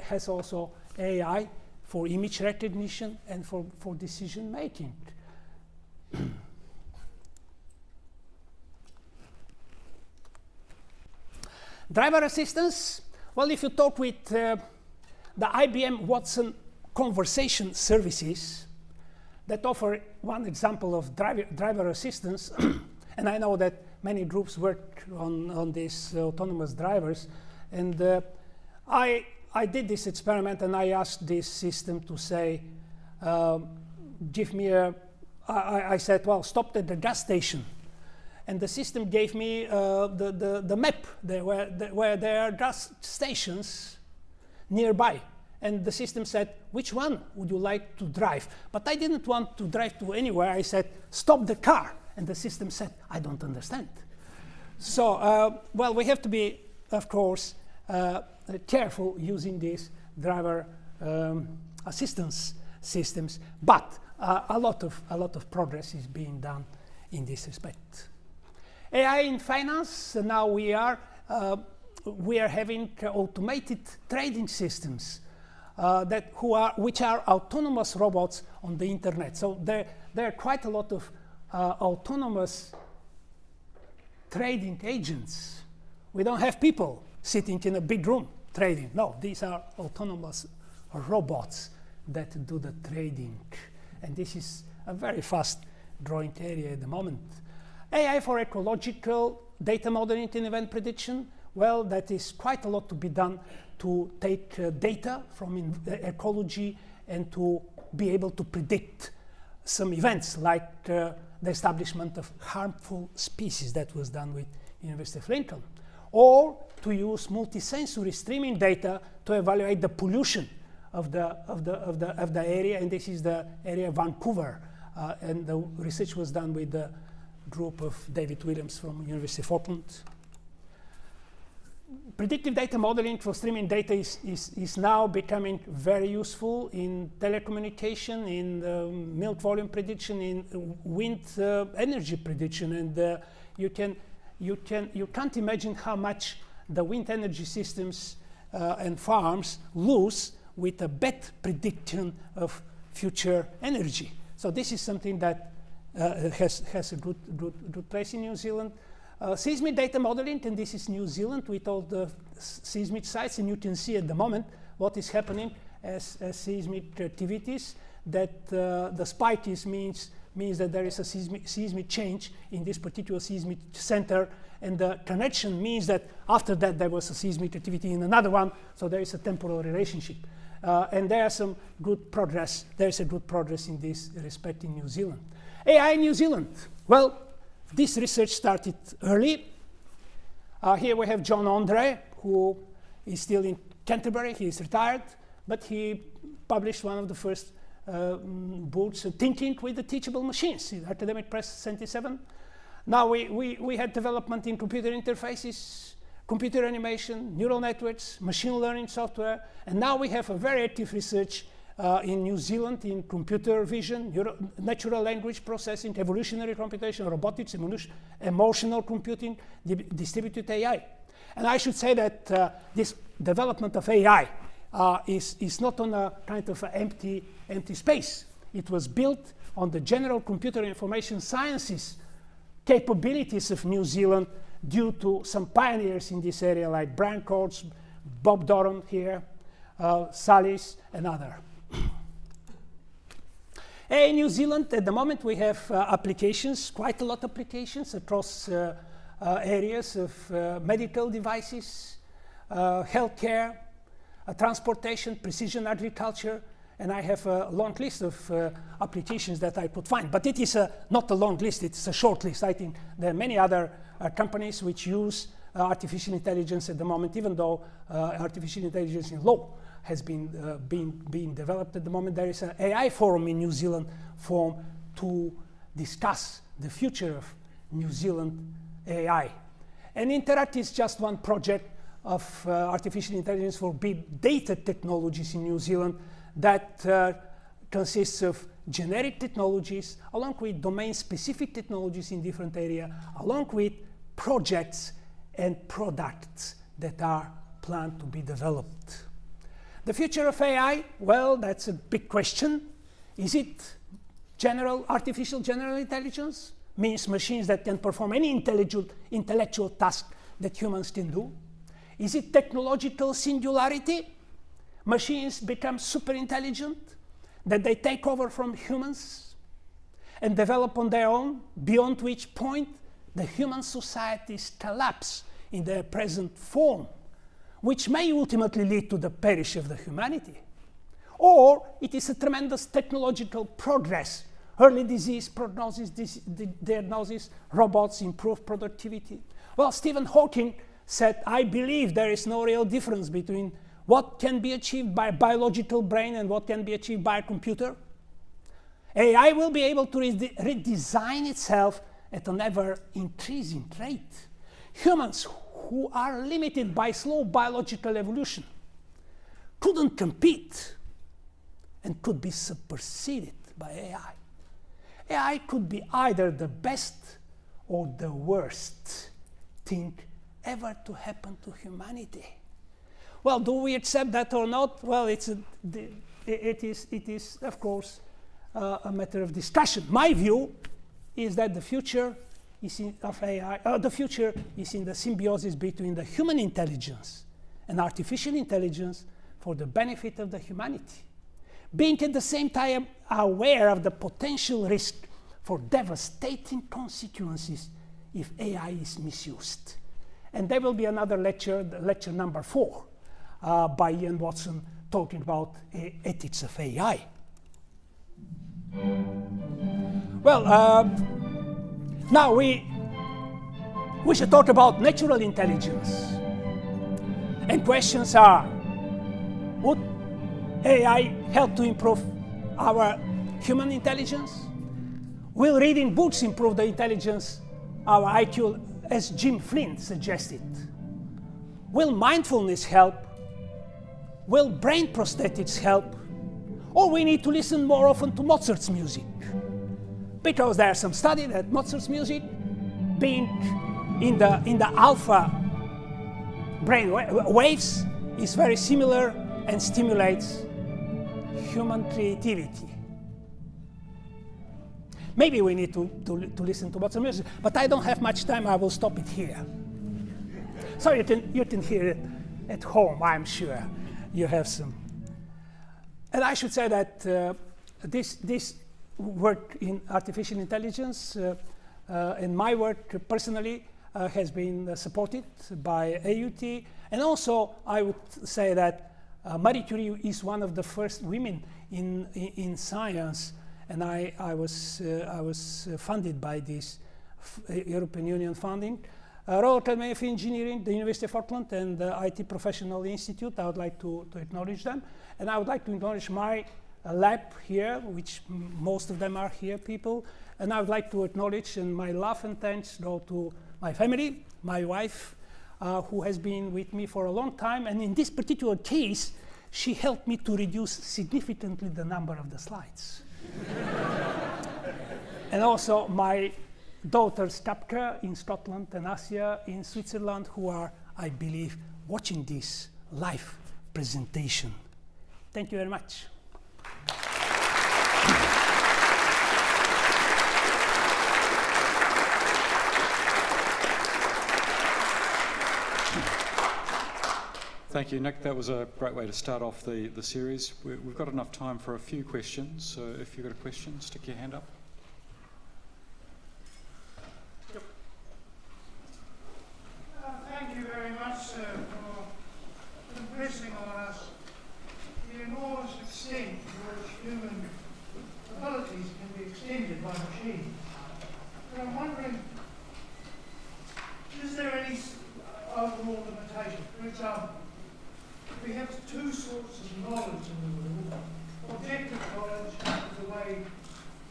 has also AI for image recognition and for decision making. Driver assistance. Well, if you talk with the IBM Watson conversation services that offer one example of driver assistance, and I know that many groups work on these autonomous drivers, and I did this experiment and I asked this system to say, give me I said, well, stop at the gas station. And the system gave me the map where there are gas stations nearby. And the system said, which one would you like to drive? But I didn't want to drive to anywhere. I said, stop the car. And the system said, I don't understand. So, well, we have to be, of course, careful using these driver assistance systems. But a lot of progress is being done in this respect. AI in finance. Now we are having automated trading systems which are autonomous robots on the internet. So there are quite a lot of autonomous trading agents. We don't have people sitting in a big room trading. No, these are autonomous robots that do the trading. And this is a very fast growing area at the moment. AI for ecological data modeling and event prediction. Well, that is quite a lot to be done to take data from ecology and to be able to predict some events like the establishment of harmful species that was done with University of Lincoln. Or to use multisensory streaming data to evaluate the pollution of the area, and this is the area of Vancouver. And the research was done with the group of David Williams from University of Auckland. Predictive data modeling for streaming data is now becoming very useful in telecommunication, in milk volume prediction, in wind energy prediction, and you can't imagine how much the wind energy systems and farms lose with a bad prediction of future energy. So this is something that has a good place in New Zealand. Seismic data modeling, and this is New Zealand with all the seismic sites, and you can see at the moment what is happening as seismic activities, that the spike means that there is a seismic change in this particular seismic center, and the connection means that after that there was a seismic activity in another one, so there is a temporal relationship. And there are some good progress. There is a good progress in this respect in New Zealand. AI in New Zealand. Well, this research started early. Here we have John Andre, who is still in Canterbury. He is retired, but he published one of the first books, Thinking with the Teachable Machines, in Academic Press 77. Now we had development in computer interfaces, computer animation, neural networks, machine learning software, and now we have a very active research in New Zealand in computer vision, natural language processing, evolutionary computation, robotics, emotional computing, distributed AI. And I should say that this development of AI is not on a kind of empty space. it was built on the general computer information sciences capabilities of New Zealand due to some pioneers in this area like Brian Coates, Bob Doran here, Salis, and others. In New Zealand, at the moment, we have applications, quite a lot of applications across areas of medical devices, healthcare, transportation, precision agriculture, and I have a long list of applications that I could find. But it is not a long list, it's a short list. I think there are many other companies which use artificial intelligence at the moment, even though artificial intelligence in law has been being developed at the moment. There is an AI forum in New Zealand formed to discuss the future of New Zealand AI. And Interact is just one project of artificial intelligence for big data technologies in New Zealand that consists of generic technologies along with domain-specific technologies in different areas, along with projects and products that are planned to be developed. The future of AI, well, that's a big question. Is it artificial general intelligence? Means machines that can perform any intellectual task that humans can do? Is it technological singularity? Machines become super intelligent, that they take over from humans and develop on their own, beyond which point the human societies collapse in their present form, which may ultimately lead to the perish of the humanity. Or it is a tremendous technological progress, early disease prognosis, diagnosis, robots, improved productivity. Well, Stephen Hawking said, I believe there is no real difference between what can be achieved by a biological brain and what can be achieved by a computer. AI will be able to redesign itself at an ever-increasing rate. Humans who are limited by slow biological evolution couldn't compete and could be superseded by AI. AI could be either the best or the worst thing ever to happen to humanity. Well, do we accept that or not? Well, it is, of course, a matter of discussion. My view is that the future is of AI. The future is in the symbiosis between the human intelligence and artificial intelligence for the benefit of the humanity, being at the same time aware of the potential risk for devastating consequences if AI is misused. And there will be another lecture, lecture number 4, by Ian Watson, talking about ethics of AI. Well, now we should talk about natural intelligence. And questions are, would AI help to improve our human intelligence? Will reading books improve the intelligence, our IQ, as Jim Flynn suggested? Will mindfulness help? Will brain prosthetics help? Or we need to listen more often to Mozart's music? Because there are some studies that Mozart's music, being in the alpha brain waves, is very similar and stimulates human creativity. Maybe we need to listen to Mozart's music, but I don't have much time. I will stop it here. So you can hear it at home, I'm sure. You have some. And I should say that this work in artificial intelligence and my work personally has been supported by AUT. And also, I would say that Marie Curie is one of the first women in science, and I was funded by this European Union funding. Royal Academy of Engineering, the University of Auckland, and the IT Professional Institute. I would like to acknowledge them. And I would like to acknowledge my lab here, which most of them are here people. And I would like to acknowledge, and my love and thanks go to my family, my wife, who has been with me for a long time. And in this particular case, she helped me to reduce significantly the number of the slides. And also my daughters Kapka in Scotland and Asia in Switzerland, who are, I believe, watching this live presentation. Thank you very much. Thank you, Nick. That was a great way to start off the series. We've got enough time for a few questions, so if you've got a question, stick your hand up. Yep. Thank you very much, sir, for impressing on us the enormous extent to which human abilities can be extended by machines. But I'm wondering, is there any overall limitation? For example, we have two sorts of knowledge in the world. Objective knowledge is the way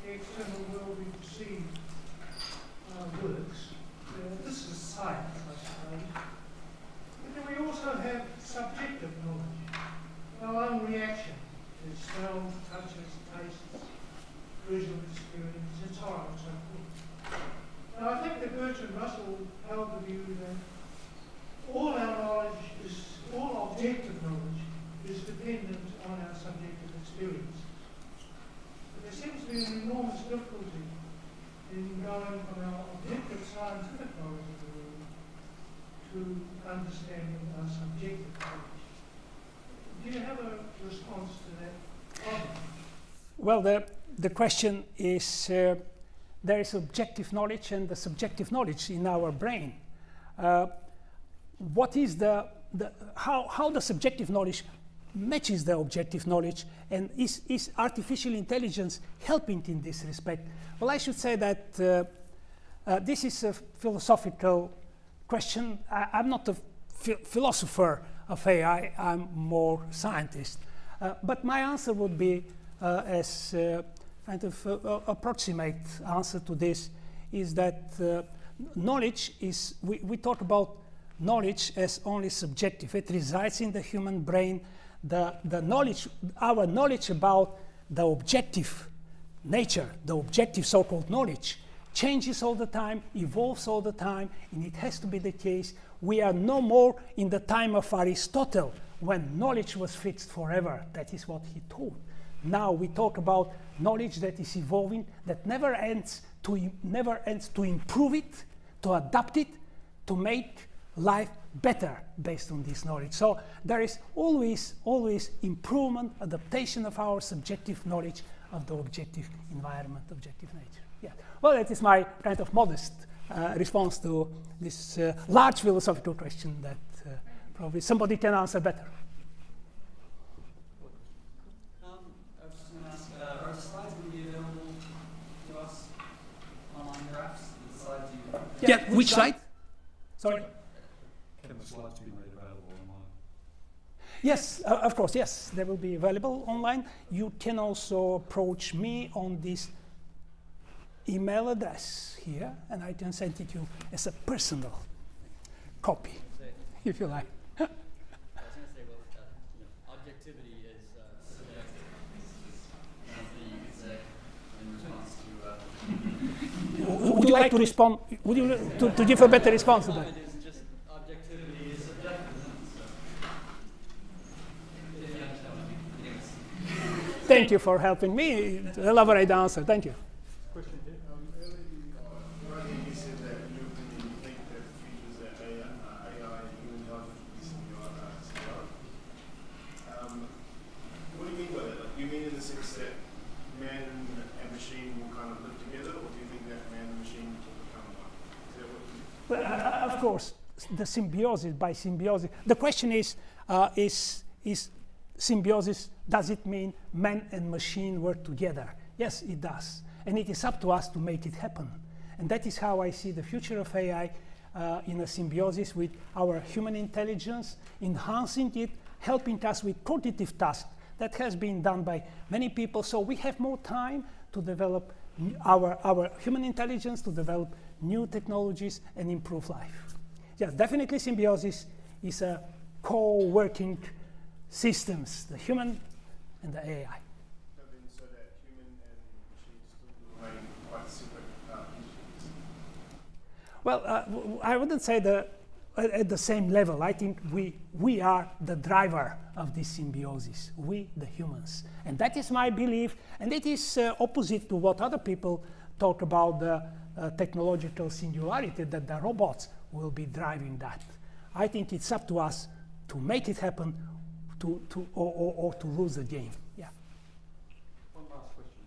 the external world we perceive works. This is science, I suppose. But then we also have subjective knowledge, our own reaction to smells, touches, tastes, visual experience, and so on and so forth. And I think that Bertrand Russell held the view that all our knowledge all objective knowledge is dependent on our subjective experience. But there seems to be an enormous difficulty in going from our objective scientific knowledge of the world to understanding our subjective knowledge. Do you have a response to that problem? Well, the question is, there is objective knowledge and the subjective knowledge in our brain. What is how the subjective knowledge matches the objective knowledge, and is artificial intelligence helping in this respect? Well, I should say that this is a philosophical question. I'm not a philosopher of AI, I'm more scientist. But my answer would be, as kind of approximate answer to this, is that knowledge is, we talk about knowledge as only subjective. It resides in the human brain. The knowledge, our knowledge about the objective nature, the objective so-called knowledge, changes all the time, evolves all the time, and it has to be the case. We are no more in the time of Aristotle, when knowledge was fixed forever. That is what he taught. Now we talk about knowledge that is evolving, that never ends to improve it, to adapt it, to make life better based on this knowledge. So there is always improvement, adaptation of our subjective knowledge of the objective environment, objective nature. Yeah. Well, that is my kind of modest response to this large philosophical question that probably somebody can answer better. I was just going to ask, are the slides going to be available to us, online graphs? The slides you... Yeah, which slide? Sorry? Can the slides be made available online? Yes, of course, yes, they will be available online. You can also approach me on this email address here, and I can send it to you as a personal copy, if you like. I was going to say, well, objectivity is subjective. One thing you could say in response to... Would you like to respond? Would you to give a better response to that? It is just objectivity is subjective. So, if you understand what I mean. Anyways. Thank you for helping me elaborate the answer. Thank you. Earlier you said that you think that features that AI and human intelligence is similar. What do you mean by that? Like, do you mean in the sense that man and machine will kind of live together, or do you think that man and machine will become one? Is that what you mean? Well, of course, the symbiosis by symbiosis. The question is symbiosis, does it mean man and machine work together? Yes, it does. And it is up to us to make it happen. And that is how I see the future of AI in a symbiosis with our human intelligence, enhancing it, helping us with cognitive tasks that has been done by many people. So we have more time to develop our human intelligence, to develop new technologies and improve life. Yes, definitely symbiosis is a co-working systems, the human and the AI. So that human and machine still remain quite separate entities? Well, I wouldn't say at the same level. I think we are the driver of this symbiosis, we the humans. And that is my belief, and it is opposite to what other people talk about, the technological singularity, that the robots will be driving that. I think it's up to us make it happen, or to lose the game. Yeah. One last question.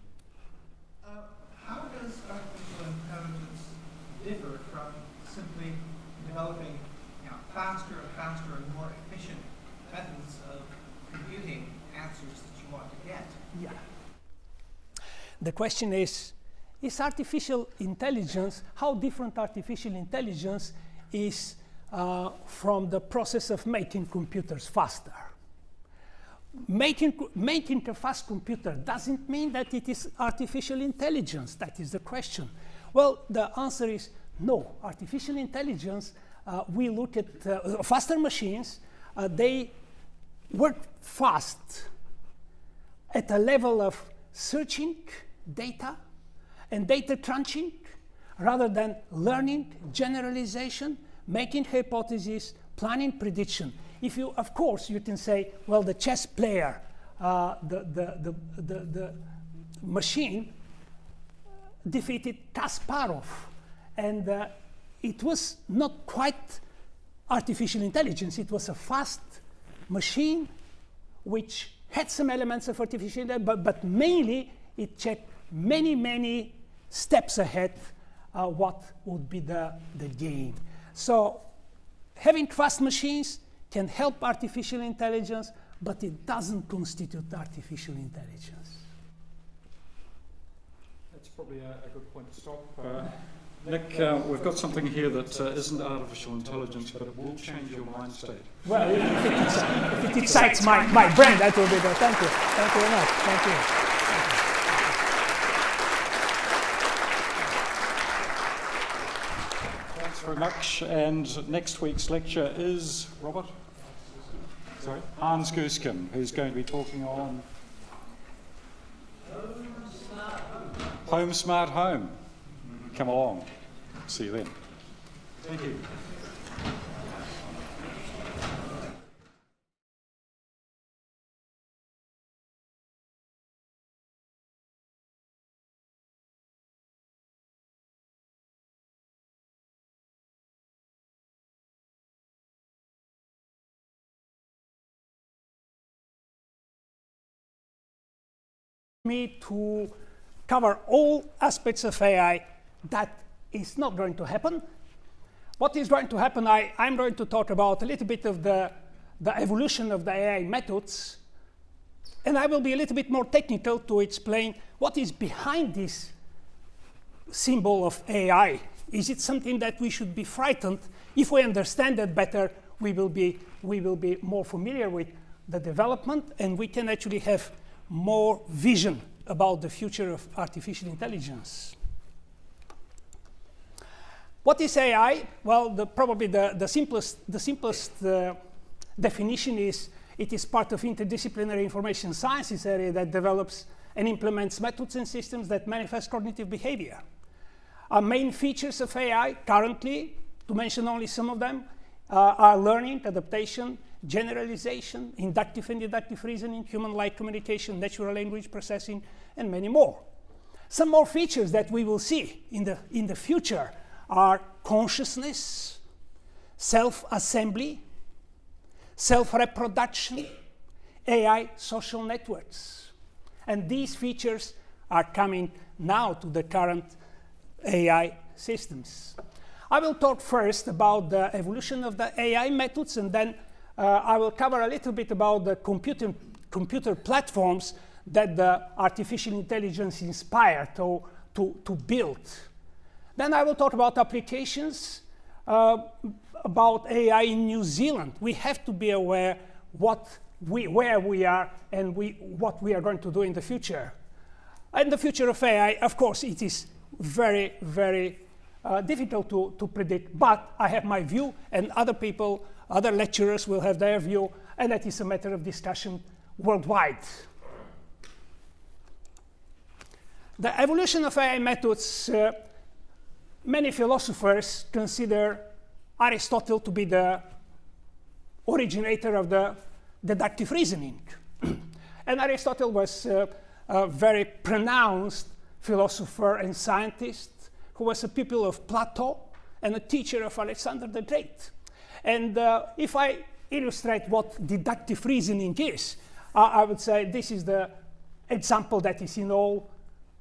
How does artificial intelligence differ from simply developing faster and faster and more efficient methods of computing answers that you want to get? Yeah. The question is artificial intelligence, how different artificial intelligence is from the process of making computers faster? Making a fast computer doesn't mean that it is artificial intelligence. That is the question. Well, the answer is no. Artificial intelligence, we look at faster machines, they work fast at a level of searching data and data crunching rather than learning, generalization, making hypotheses, planning prediction. If you, of course, you can say, well, the chess player, the machine defeated Kasparov, and it was not quite artificial intelligence. It was a fast machine which had some elements of artificial intelligence, but mainly it checked many steps ahead what would be the game. So having fast machines can help artificial intelligence, but it doesn't constitute artificial intelligence. That's probably a good point to stop. Nick, we've got something here that isn't artificial intelligence, but it will change your mind state. Well, if it excites my brain, that will be good. Thank you. Thank you very much. Thank you. Thanks very much. And next week's lecture is Robert? Sorry? Hans Gurskin, who's going to be talking on Home Smart Home. Come along. See you then. Thank you. Me to cover all aspects of AI. That is not going to happen. What is going to happen, I'm going to talk about a little bit of the evolution of the AI methods, and I will be a little bit more technical to explain what is behind this symbol of AI. Is it something that we should be frightened? If we understand that better, we will be more familiar with the development, and we can actually have more vision about the future of artificial intelligence. What is AI? Well, probably the simplest definition is it is part of interdisciplinary information sciences area that develops and implements methods and systems that manifest cognitive behavior. Our main features of AI currently, to mention only some of them, are learning, adaptation, generalization, inductive and deductive reasoning, human-like communication, natural language processing, and many more. Some more features that we will see in the future are consciousness, self-assembly, self-reproduction, AI social networks. And these features are coming now to the current AI systems. I will talk first about the evolution of the AI methods, and then I will cover a little bit about the computer platforms that the artificial intelligence inspired to build. Then I will talk about applications about AI in New Zealand. We have to be aware where we are and what we are going to do in the future. And the future of AI, of course, it is very, very difficult to predict, but I have my view, and other people, other lecturers will have their view, and that is a matter of discussion worldwide. The evolution of AI methods, many philosophers consider Aristotle to be the originator of the deductive reasoning. And Aristotle was a very pronounced philosopher and scientist who was a pupil of Plato and a teacher of Alexander the Great. And if I illustrate what deductive reasoning is, I would say this is the example that is in all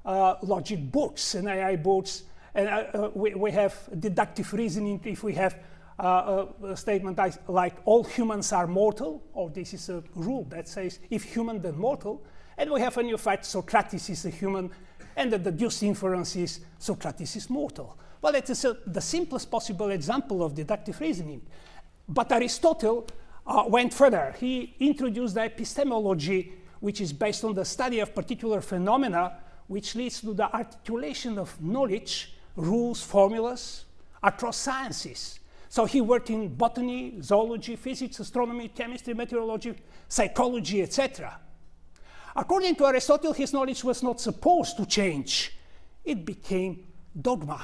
logic books and AI books. And we have deductive reasoning if we have a statement like all humans are mortal, or this is a rule that says if human then mortal. And we have a new fact, Socrates is a human, and the deduced inference is Socrates is mortal. Well, it is the simplest possible example of deductive reasoning. But Aristotle went further. He introduced the epistemology, which is based on the study of particular phenomena, which leads to the articulation of knowledge, rules, formulas across sciences. So he worked in botany, zoology, physics, astronomy, chemistry, meteorology, psychology, etc. According to Aristotle, his knowledge was not supposed to change. It became dogma.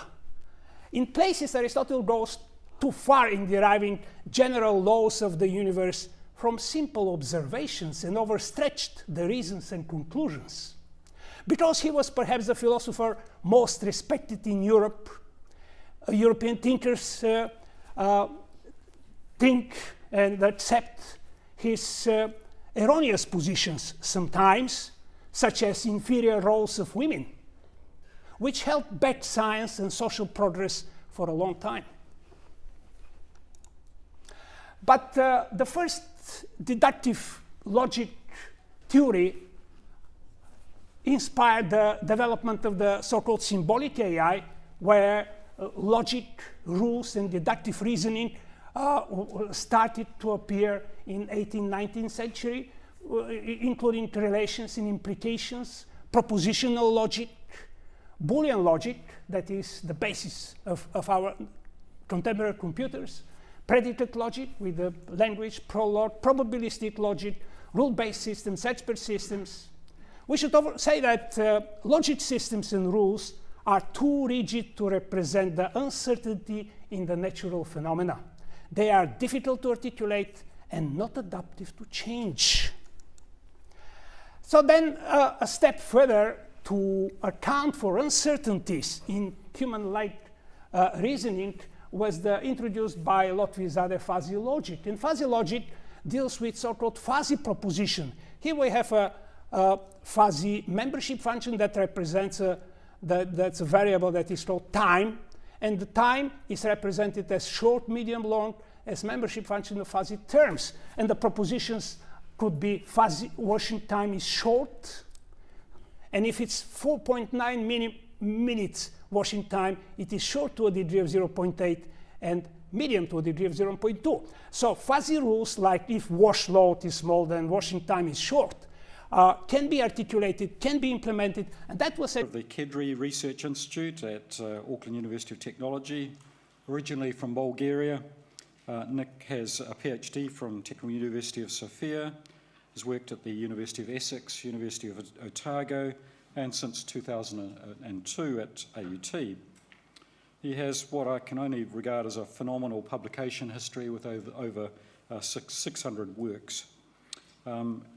In places, Aristotle goes too far in deriving general laws of the universe from simple observations and overstretched the reasons and conclusions. Because he was perhaps the philosopher most respected in Europe, European thinkers think and accept his erroneous positions sometimes, such as inferior roles of women, which held back science and social progress for a long time. But the first deductive logic theory inspired the development of the so-called symbolic AI, where logic, rules, and deductive reasoning started to appear in 18th, 19th century, including relations and implications, propositional logic, Boolean logic, that is the basis of our contemporary computers, predicate logic with the language, prologue, probabilistic logic, rule-based systems, expert systems. We should say that logic systems and rules are too rigid to represent the uncertainty in the natural phenomena. They are difficult to articulate and not adaptive to change. So then a step further to account for uncertainties in human-like reasoning was introduced by Lotfizade fuzzy logic. And fuzzy logic deals with so-called fuzzy proposition. Here we have a fuzzy membership function that represents that's a variable that is called time, and the time is represented as short, medium, long, as membership function of fuzzy terms. And the propositions could be fuzzy washing time is short, and if it's 4.9 minutes washing time, it is short to a degree of 0.8 and medium to a degree of 0.2. So fuzzy rules like if wash load is small, then washing time is short, can be articulated, can be implemented, and that was of the Kedri Research Institute at Auckland University of Technology, originally from Bulgaria. Nick has a PhD from Technical University of Sofia, has worked at the University of Essex, University of Otago, and since 2002 at AUT. He has what I can only regard as a phenomenal publication history with over 600 works.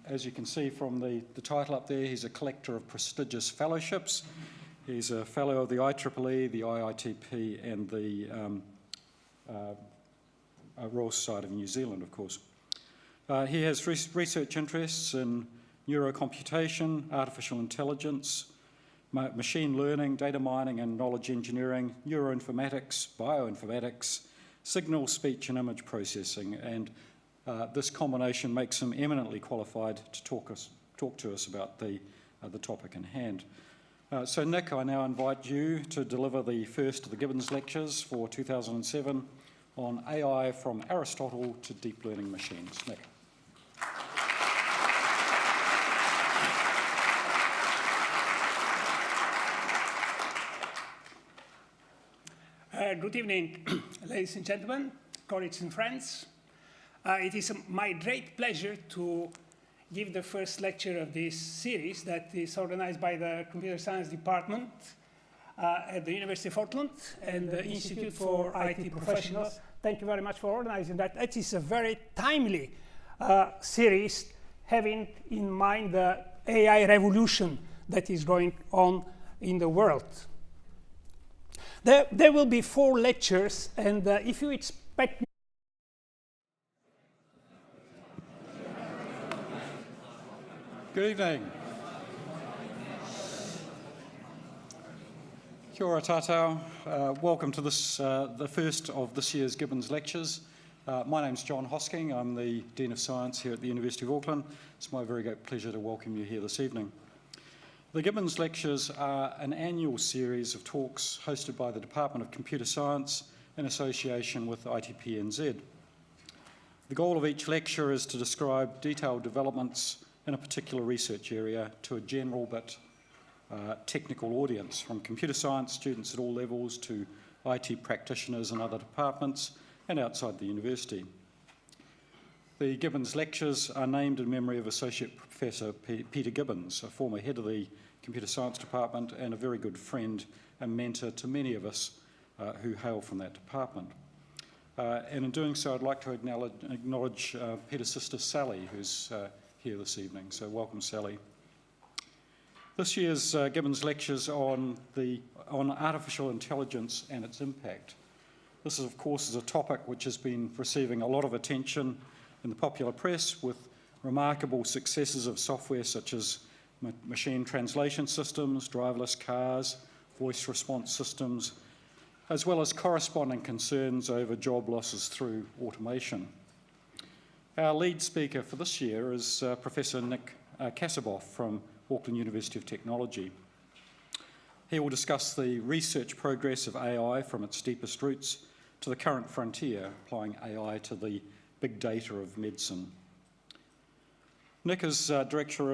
As you can see from the title up there, he's a collector of prestigious fellowships. He's a fellow of the IEEE, the IITP, and the Royal Society of New Zealand, of course. He has research interests in neurocomputation, artificial intelligence, machine learning, data mining and knowledge engineering, neuroinformatics, bioinformatics, signal, speech and image processing, and this combination makes him eminently qualified to talk to us about the topic in hand. So Nick, I now invite you to deliver the first of the Gibbons lectures for 2007 on AI from Aristotle to deep learning machines. Nick. Good evening, ladies and gentlemen, colleagues and friends. It is my great pleasure to give the first lecture of this series that is organized by the Computer Science Department at the University of Auckland and the Institute for IT Professionals. Thank you very much for organizing that. It is a very timely series, having in mind the AI revolution that is going on in the world. There will be 4 lectures, and if you expect Good evening. Kia ora tātou. Welcome to this, the first of this year's Gibbons Lectures. My name's John Hosking. I'm the Dean of Science here at the University of Auckland. It's my very great pleasure to welcome you here this evening. The Gibbons Lectures are an annual series of talks hosted by the Department of Computer Science in association with ITP-NZ. The goal of each lecture is to describe detailed developments in a particular research area to a general but technical audience, from computer science students at all levels to IT practitioners in other departments and outside the university. The Gibbons Lectures are named in memory of Associate Professor Peter Gibbons, a former head of the Computer Science Department and a very good friend and mentor to many of us who hail from that department. And in doing so, I'd like to acknowledge Peter's sister Sally, who's here this evening. So welcome, Sally. This year's Gibbons Lectures on artificial intelligence and its impact. This, of course, is a topic which has been receiving a lot of attention in the popular press, with remarkable successes of software such as machine translation systems, driverless cars, voice response systems, as well as corresponding concerns over job losses through automation. Our lead speaker for this year is Professor Nick Kasabov from Auckland University of Technology. He will discuss the research progress of AI from its deepest roots to the current frontier, applying AI to the big data of medicine. Nick is Director